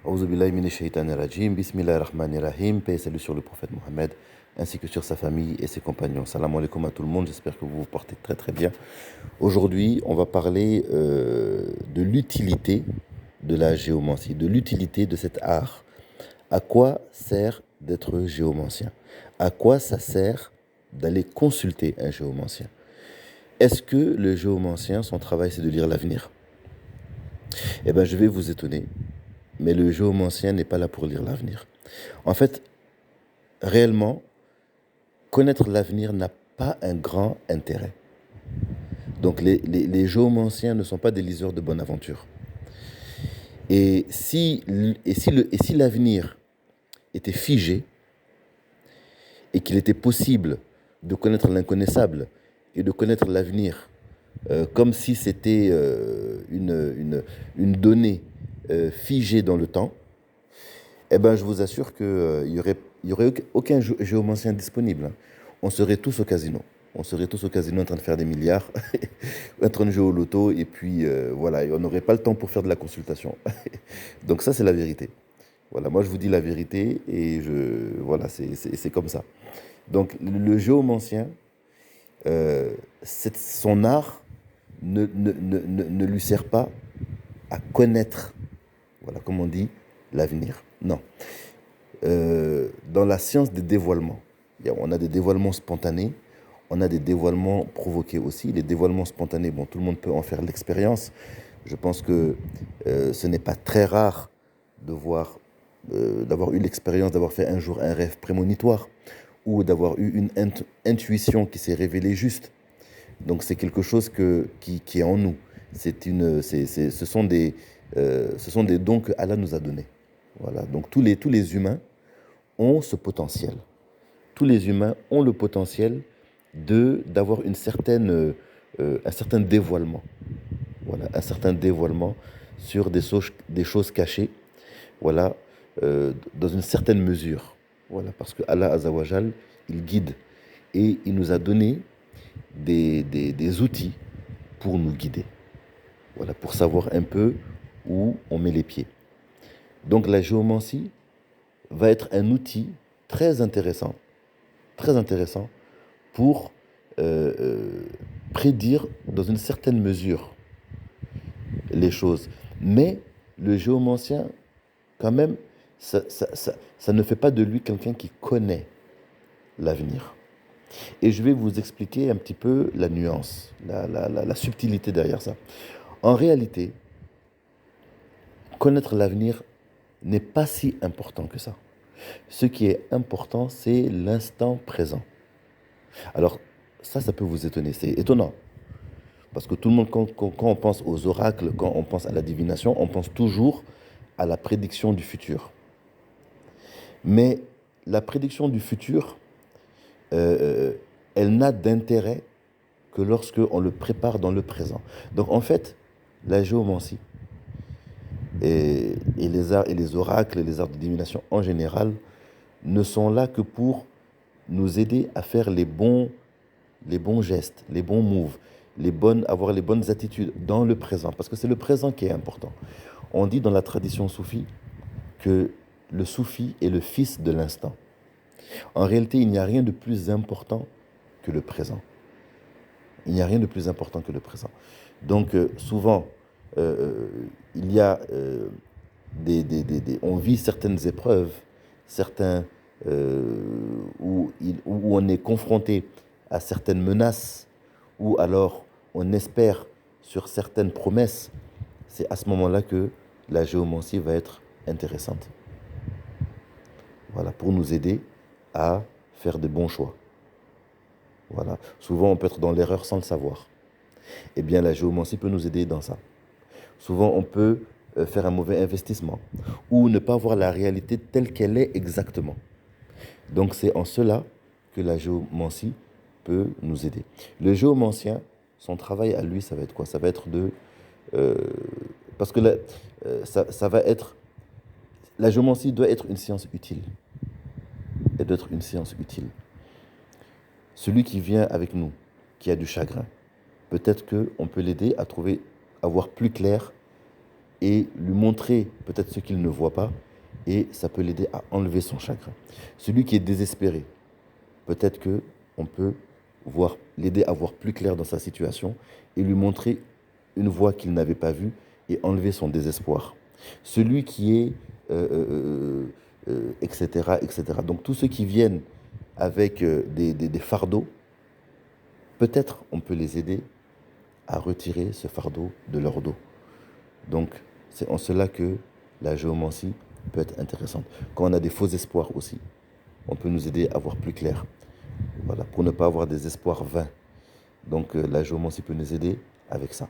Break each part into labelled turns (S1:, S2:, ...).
S1: Auzu billahi minash shaitanir rajim. Bismillahir rahmanir rahim. Paix et salut sur le prophète Mohammed ainsi que sur sa famille et ses compagnons. Salam alaikum à tout le monde. J'espère que vous vous portez très très bien. Aujourd'hui, on va parler de l'utilité de la géomancie, de l'utilité de cet art. À quoi sert d'être géomancien? À quoi ça sert d'aller consulter un géomancien? Est-ce que le géomancien, son travail, c'est de lire l'avenir? Eh bien, je vais vous étonner, mais le géomancien n'est pas là pour lire l'avenir. En fait, réellement, connaître l'avenir n'a pas un grand intérêt. Donc, les géomanciens ne sont pas des liseurs de bonne aventure. Et si l'avenir était figé et qu'il était possible de connaître l'inconnaissable et de connaître l'avenir comme si c'était une donnée figée dans le temps, eh ben, je vous assure qu'il y aurait aucun géomancien disponible. On serait tous au casino. On serait tous au casino en train de faire des milliards, en train de jouer au loto, et puis voilà, et on n'aurait pas le temps pour faire de la consultation. Donc ça, c'est la vérité. Voilà, moi je vous dis la vérité, et voilà, c'est comme ça. Donc le géomancien, son art ne lui sert pas à connaître, voilà, comme on dit, l'avenir. Non. Dans la science des dévoilements, on a des dévoilements spontanés, on a des dévoilements provoqués aussi. Les dévoilements spontanés, bon, tout le monde peut en faire l'expérience. Je pense que ce n'est pas très rare d'avoir eu l'expérience d'avoir fait un jour un rêve prémonitoire ou d'avoir eu une intuition qui s'est révélée juste. Donc c'est quelque chose qui est en nous. Ce sont des dons que Allah nous a donnés. Voilà. Donc tous les humains ont ce potentiel. Tous les humains ont le potentiel d'avoir un certain dévoilement. Voilà, un certain dévoilement sur des choses cachées, voilà, dans une certaine mesure. Voilà, parce que Allah Azzawajal, il guide et il nous a donné des outils pour nous guider. Voilà, pour savoir un peu où on met les pieds. Donc la géomancie va être un outil très intéressant pour prédire dans une certaine mesure les choses. Mais le géomancien, quand même, ça ne fait pas de lui quelqu'un qui connaît l'avenir. Et je vais vous expliquer un petit peu la nuance, la subtilité derrière ça. En réalité, connaître l'avenir n'est pas si important que ça. Ce qui est important, c'est l'instant présent. Alors, ça peut vous étonner, c'est étonnant. Parce que tout le monde, quand on pense aux oracles, quand on pense à la divination, on pense toujours à la prédiction du futur. Mais la prédiction du futur, elle n'a d'intérêt que lorsque on le prépare dans le présent. Donc en fait, la géomancie et les arts et les oracles et les arts de divination en général ne sont là que pour nous aider à faire les bons gestes, les bons moves, avoir les bonnes attitudes dans le présent, parce que c'est le présent qui est important. On dit dans la tradition soufie que le soufi est le fils de l'instant. En réalité, il n'y a rien de plus important que le présent. Il n'y a rien de plus important que le présent. Donc, souvent, il y a on vit certaines épreuves, où on est confronté à certaines menaces, ou alors on espère sur certaines promesses. C'est à ce moment-là que la géomancie va être intéressante. Voilà, pour nous aider à faire de bons choix. Voilà. Souvent, on peut être dans l'erreur sans le savoir. Eh bien, la géomancie peut nous aider dans ça. Souvent, on peut faire un mauvais investissement ou ne pas voir la réalité telle qu'elle est exactement. Donc, c'est en cela que la géomancie peut nous aider. Le géomancien, son travail à lui, ça va être quoi? Ça va être parce que ça va être... La géomancie doit être une science utile. Elle doit être une science utile. Celui qui vient avec nous, qui a du chagrin, peut-être qu'on peut l'aider à voir plus clair et lui montrer peut-être ce qu'il ne voit pas, et ça peut l'aider à enlever son chagrin. Celui qui est désespéré, peut-être que on peut l'aider à voir plus clair dans sa situation et lui montrer une voie qu'il n'avait pas vue et enlever son désespoir. Celui qui est, etc., etc. Donc tous ceux qui viennent avec des fardeaux, peut-être on peut les aider à retirer ce fardeau de leur dos. Donc c'est en cela que la géomancie peut être intéressante. Quand on a des faux espoirs aussi, on peut nous aider à voir plus clair. Voilà, pour ne pas avoir des espoirs vains. Donc la géomancie peut nous aider avec ça.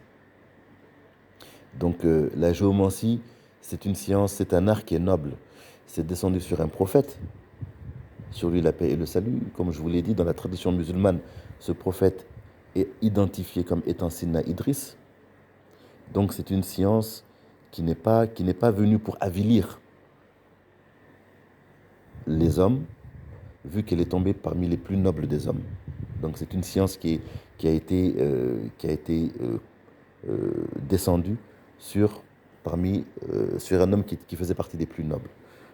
S1: Donc la géomancie, c'est une science, c'est un art qui est noble. C'est descendu sur un prophète, sur lui la paix et le salut. Comme je vous l'ai dit, dans la tradition musulmane, ce prophète est identifié comme étant Sidna Idriss. Donc c'est une science qui n'est pas venue pour avilir les hommes, vu qu'elle est tombée parmi les plus nobles des hommes. Donc c'est une science qui a été descendue sur un homme qui faisait partie des plus nobles.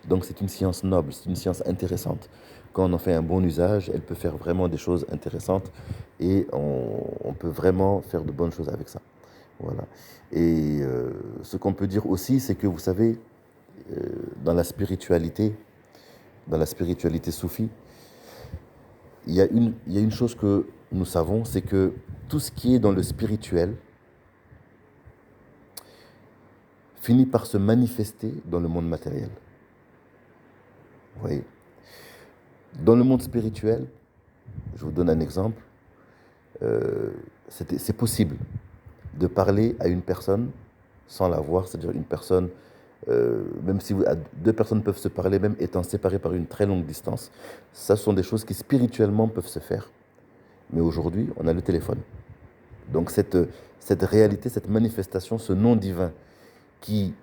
S1: Donc c'est une science noble, c'est une science intéressante. Quand on en fait un bon usage, elle peut faire vraiment des choses intéressantes et on peut vraiment faire de bonnes choses avec ça. Voilà. Et ce qu'on peut dire aussi, c'est que vous savez, dans la spiritualité soufie, il y a une chose que nous savons, c'est que tout ce qui est dans le spirituel finit par se manifester dans le monde matériel. Vous voyez? Dans le monde spirituel, je vous donne un exemple, c'est possible de parler à une personne sans la voir, c'est-à-dire une personne, même si deux personnes peuvent se parler, même étant séparées par une très longue distance, ça sont des choses qui spirituellement peuvent se faire. Mais aujourd'hui, on a le téléphone. Donc cette réalité, cette manifestation, ce nom divin qui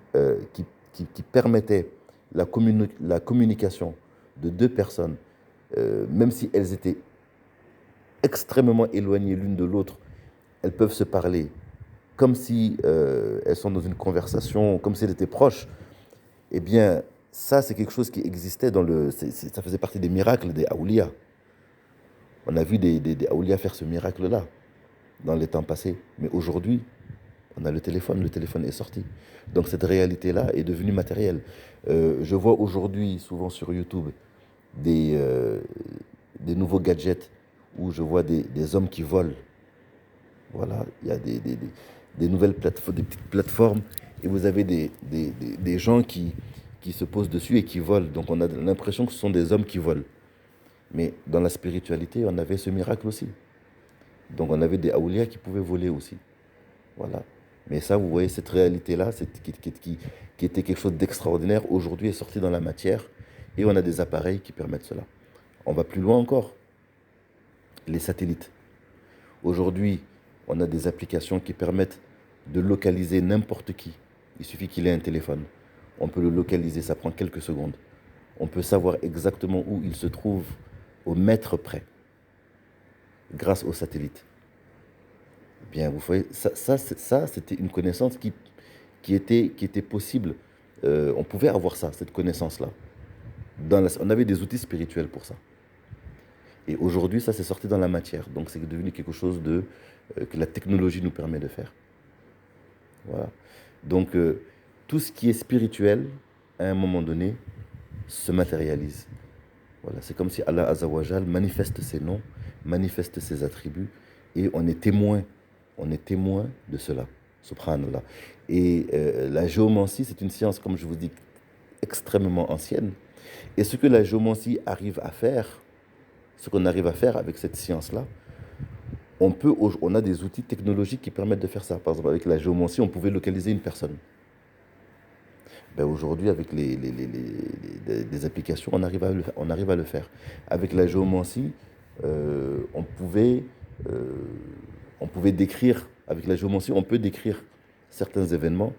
S1: permettait la communication de deux personnes, même si elles étaient extrêmement éloignées l'une de l'autre, elles peuvent se parler comme si elles sont dans une conversation, comme si elles étaient proches. Eh bien, ça, c'est quelque chose qui existait ça faisait partie des miracles des Aoulias. On a vu des Aoulias faire ce miracle-là dans les temps passés. Mais aujourd'hui, on a le téléphone est sorti. Donc cette réalité-là est devenue matérielle. Je vois aujourd'hui, souvent sur YouTube, des nouveaux gadgets où je vois des hommes qui volent. Voilà, il y a des nouvelles plateformes, des petites plateformes, et vous avez des gens qui se posent dessus et qui volent. Donc on a l'impression que ce sont des hommes qui volent. Mais dans la spiritualité, on avait ce miracle aussi. Donc on avait des Aoulias qui pouvaient voler aussi. Voilà. Mais ça, vous voyez, cette réalité-là, qui était quelque chose d'extraordinaire, aujourd'hui est sortie dans la matière, et on a des appareils qui permettent cela. On va plus loin encore. Les satellites. Aujourd'hui, on a des applications qui permettent de localiser n'importe qui. Il suffit qu'il ait un téléphone. On peut le localiser, ça prend quelques secondes. On peut savoir exactement où il se trouve au mètre près, grâce aux satellites. Bien, vous voyez, ça c'était une connaissance qui était possible. On pouvait avoir ça, cette connaissance-là. On avait des outils spirituels pour ça. Et aujourd'hui, ça s'est sorti dans la matière. Donc c'est devenu quelque chose que la technologie nous permet de faire. Voilà. Donc tout ce qui est spirituel, à un moment donné, se matérialise. Voilà. C'est comme si Allah Azzawajal manifeste ses noms, manifeste ses attributs, et on est témoin de cela. Subhanallah. Et la géomancie, c'est une science, comme je vous dis, extrêmement ancienne. Et ce que la géomancie arrive à faire, ce qu'on arrive à faire avec cette science-là, on a des outils technologiques qui permettent de faire ça. Par exemple, avec la géomancie, on pouvait localiser une personne. Ben aujourd'hui, avec des applications, on arrive à le faire. Avec la géomancie, on pouvait décrire, avec la géomancie, on peut décrire certains événements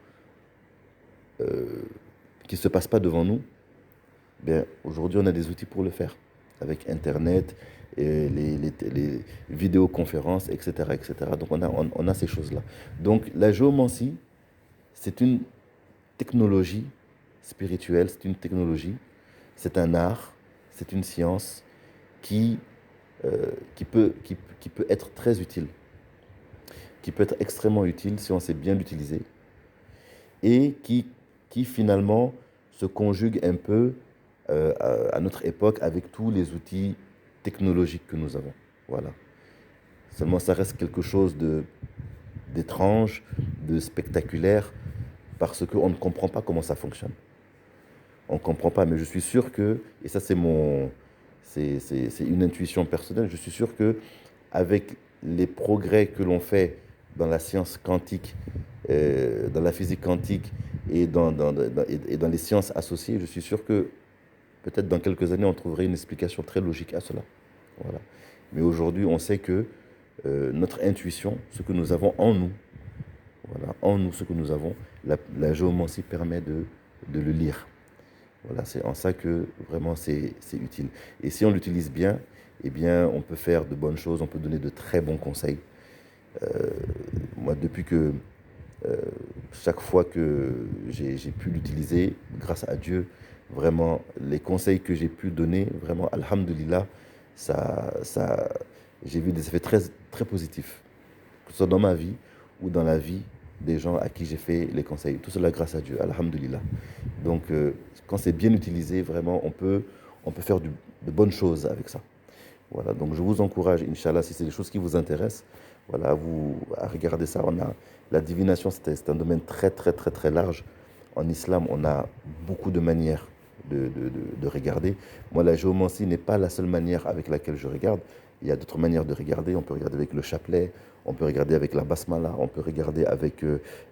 S1: qui ne se passent pas devant nous. Ben, aujourd'hui, on a des outils pour le faire. Avec Internet, et les vidéoconférences, etc., etc. Donc on a ces choses-là. Donc la géomancie, c'est une technologie spirituelle, c'est une technologie, c'est un art, c'est une science qui, qui peut être très utile, qui peut être extrêmement utile si on sait bien l'utiliser, et qui finalement se conjugue un peu à notre époque avec tous les outils technologiques que nous avons. Voilà. Seulement, ça reste quelque chose d'étrange, de spectaculaire, parce qu'on ne comprend pas comment ça fonctionne. On ne comprend pas, mais je suis sûr que, et ça c'est une intuition personnelle, je suis sûr que avec les progrès que l'on fait dans la science quantique, dans la physique quantique et dans les sciences associées, je suis sûr que peut-être dans quelques années, on trouverait une explication très logique à cela. Voilà. Mais aujourd'hui, on sait que notre intuition, ce que nous avons en nous, voilà, en nous, ce que nous avons, la géomancie permet de le lire. Voilà, c'est en ça que vraiment c'est utile. Et si on l'utilise bien, eh bien, on peut faire de bonnes choses, on peut donner de très bons conseils. Euh, Moi, depuis que euh, chaque fois que j'ai pu l'utiliser, grâce à Dieu, vraiment, les conseils que j'ai pu donner, vraiment, alhamdulillah, ça, j'ai vu des effets très, très positifs, que ce soit dans ma vie ou dans la vie des gens à qui j'ai fait les conseils. Tout cela grâce à Dieu, alhamdulillah. Donc, quand c'est bien utilisé, vraiment, on peut faire de bonnes choses avec ça. Voilà, donc je vous encourage, Inch'Allah, si c'est des choses qui vous intéressent, voilà, à regarder ça. La divination, c'est un domaine très, très, très, très large. En islam, on a beaucoup de manières de regarder. Moi, la géomancie n'est pas la seule manière avec laquelle je regarde. Il y a d'autres manières de regarder. On peut regarder avec le chapelet, on peut regarder avec la basmala, on peut regarder avec,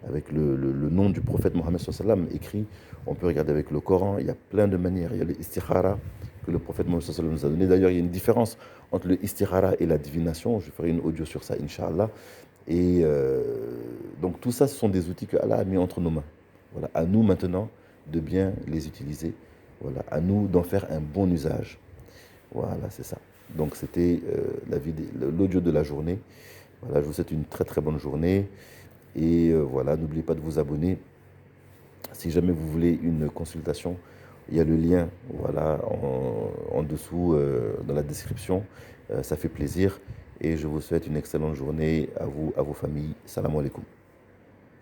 S1: avec le nom du prophète Mohammed sallam écrit, on peut regarder avec le Coran. Il y a plein de manières. Il y a l'istikhara que le prophète Mohammed sallam nous a donné. D'ailleurs, il y a une différence entre le istikhara et la divination. Je ferai une audio sur ça, Inch'Allah. Et donc tout ça, ce sont des outils que Allah a mis entre nos mains. Voilà, à nous maintenant de bien les utiliser. Voilà, à nous d'en faire un bon usage. Voilà, c'est ça. Donc c'était l'audio de la journée. Voilà, je vous souhaite une très très bonne journée. Et voilà, n'oubliez pas de vous abonner. Si jamais vous voulez une consultation, il y a le lien voilà, en dessous dans la description. Ça fait plaisir. Et je vous souhaite une excellente journée à vous, à vos familles. Salam alaikum.